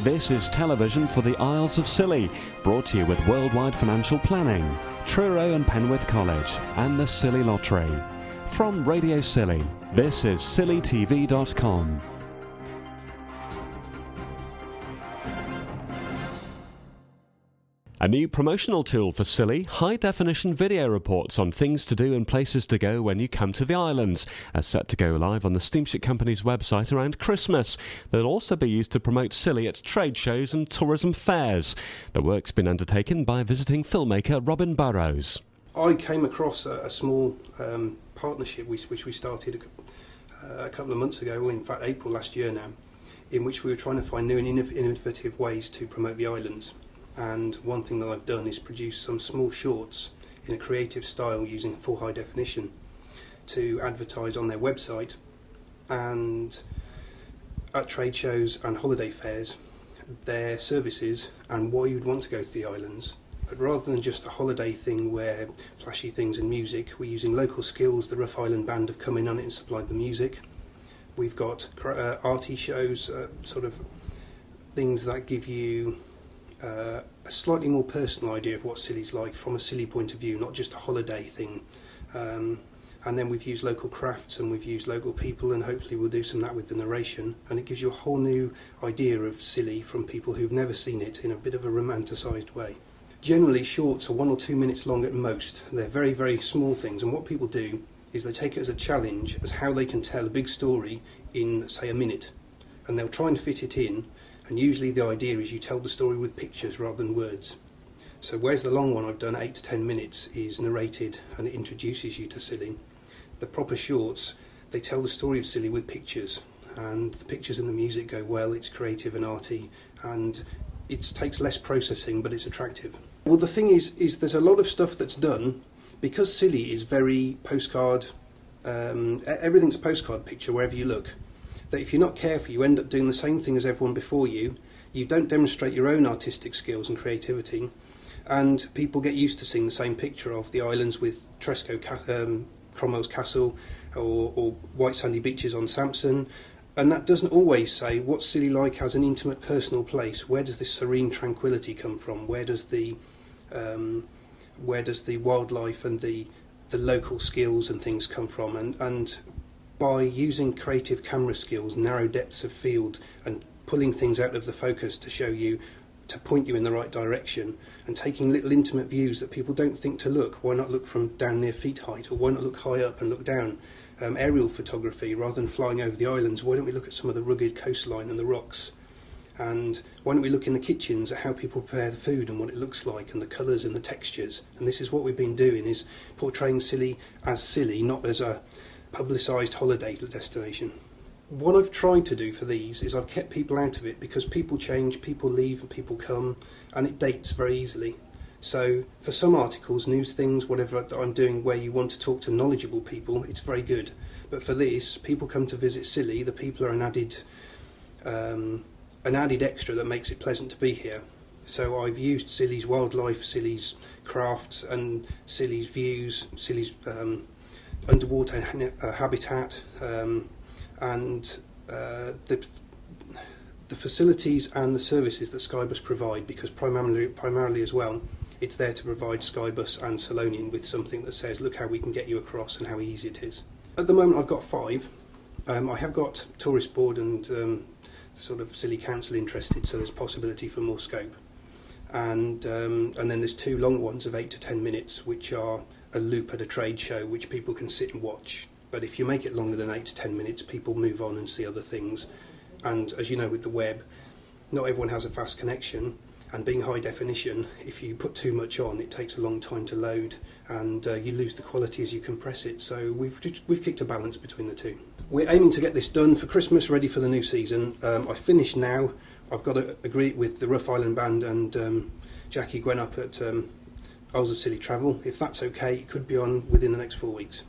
This is television for the Isles of Scilly, brought to you with Worldwide Financial Planning, Truro and Penwith College, and the Scilly Lottery. From Radio Scilly, this is scillytv.com. A new promotional tool for Scilly, high-definition video reports on things to do and places to go when you come to the islands, are set to go live on the Steamship Company's website around Christmas. They'll also be used to promote Scilly at trade shows and tourism fairs. The work's been undertaken by visiting filmmaker Robin Burrows. I came across a small partnership which we started a couple of months ago, or in fact April last year now, in which we were trying to find new and innovative ways to promote the islands. And one thing that I've done is produce some small shorts in a creative style using full high definition to advertise on their website and at trade shows and holiday fairs their services and why you'd want to go to the islands. But rather than just a holiday thing where flashy things and music, we're using local skills. The Rough Island Band have come in on it and supplied the music. We've got arty shows, sort of things that give you a slightly more personal idea of what Scilly's like from a Scilly point of view, not just a holiday thing. And then we've used local crafts and we've used local people, and hopefully we'll do some of that with the narration, and it gives you a whole new idea of Scilly from people who've never seen it in a bit of a romanticised way. Generally shorts are 1 or 2 minutes long at most. They're very, very small things, and what people do is they take it as a challenge as how they can tell a big story in, say, a minute, and they'll try and fit it in. And usually the idea is you tell the story with pictures rather than words. So whereas the long one I've done 8 to 10 minutes is narrated and it introduces you to Scilly, the proper shorts, they tell the story of Scilly with pictures, and the pictures and the music go well. It's creative and arty, and it takes less processing, but it's attractive. Well, the thing is there's a lot of stuff that's done because Scilly is very postcard. Everything's postcard picture wherever you look. That if you're not careful, you end up doing the same thing as everyone before you. You don't demonstrate your own artistic skills and creativity, and people get used to seeing the same picture of the islands with Cromwell's Castle or white sandy beaches on Samson, and that doesn't always say what's Scilly like as an intimate personal place. Where does this serene tranquility come from? Where does the wildlife and the local skills and things come from? And by using creative camera skills, narrow depths of field, and pulling things out of the focus to show you, to point you in the right direction, and taking little intimate views that people don't think to look. Why not look from down near feet height, or why not look high up and look down? Aerial photography, rather than flying over the islands, why don't we look at some of the rugged coastline and the rocks? And why don't we look in the kitchens at how people prepare the food and what it looks like, and the colours and the textures? And this is what we've been doing, is portraying Scilly as Scilly, not as a publicised holiday destination. What I've tried to do for these is I've kept people out of it, because people change, people leave and people come, and it dates very easily. So for some articles, news things, whatever that I'm doing where you want to talk to knowledgeable people, it's very good. But for this, people come to visit Scilly, the people are an added extra that makes it pleasant to be here. So I've used Scilly's wildlife, Scilly's crafts and Scilly's views, Scilly's underwater habitat, and the facilities and the services that Skybus provide, because primarily as well, it's there to provide Skybus and Salonian with something that says, look how we can get you across and how easy it is. At the moment I've got 5. I have got Tourist Board and sort of Scilly Council interested, so there's possibility for more scope. And then there's 2 long ones of 8 to 10 minutes, which are a loop at a trade show, which people can sit and watch. But if you make it longer than 8 to 10 minutes, people move on and see other things. And as you know, with the web, not everyone has a fast connection, and being high definition, if you put too much on, it takes a long time to load, and you lose the quality as you compress it. So we've kicked a balance between the two. We're aiming to get this done for Christmas, ready for the new season. I finished now. I've got to agree with the Rough Island Band and Jackie Gwen up at Isles of Scilly Travel. If that's okay, it could be on within the next 4 weeks.